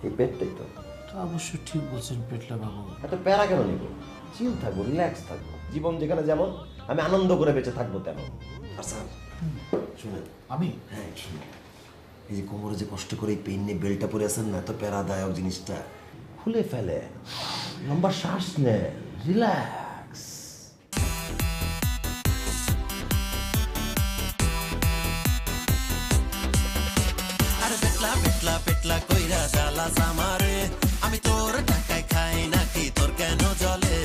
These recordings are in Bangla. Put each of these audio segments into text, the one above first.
এই পেটটাই তো। তা অবশ্য ঠিক বলছেন পেটলা বাবু। এত প্যারা কেন নিব? চিল থাকবো, রিল্যাক্স থাকবো, জীবন যেখানে যেমন আমি আনন্দ করে বেঁচে থাকবো তেমন। আর স্যার শুনেন, আমি হ্যাঁ শুনেন, এই যে কোমরে যে কষ্ট করে এই পেন নিয়ে বেল্টটা পরে আছেন না, এত প্যারাদায়ক জিনিসটা খুলে ফেলে, লম্বা শ্বাস নেন, রিল্যাক্স। আরে পেটলা পেটলা পেটলা কইরা জ্বালাস আমারে, আমি তোর টাকায় খাই নাকি তোর কেন জলে?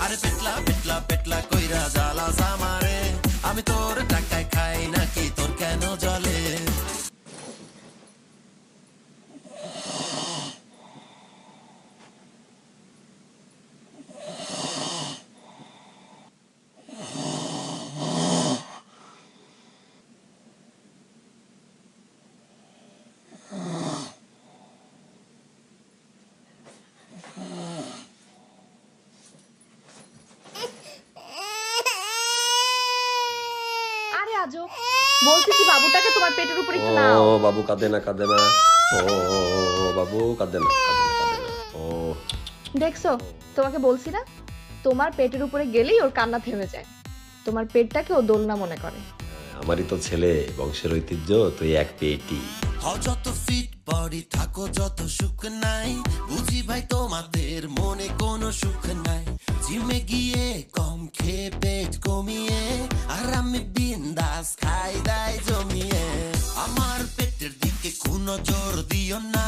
আরে পেটলা পেটলা পেটলা কইরা জ্বালাস আমারে, আমি তোর টাকায় খাই নাকি তোর কেন জলে? আরে আজব, বলছি কি বাবুটাকে তোমার পেটের উপর একটু নাও। ও বাবু কাঁদে না, কাঁদে না, ও বাবু কাঁদে না, কাঁদে না, কাঁদে না, ও। দেখছো, তোমাকে বলছি না, তোমার পেটের উপরে গেলেই ওর কান্না থেমে যায়। তোমার পেটটাকে ও দোলনা মনে করে। আমারই তো ছেলে, বংশের ঐতিহ্য, তুই এক পেটি। হও যত ফিট বডি, থাকো যত সুখ নাই, বুঝি ভাই তোমাদের মনে কোনো সুখ নাই। জিমে গিয়ে কম খেয়ে পেট কমিয়ে, আর আমি বিন্দাস খাই দাই জমিয়ে। আমার পেটের দিকে কোনো জোর দিও না,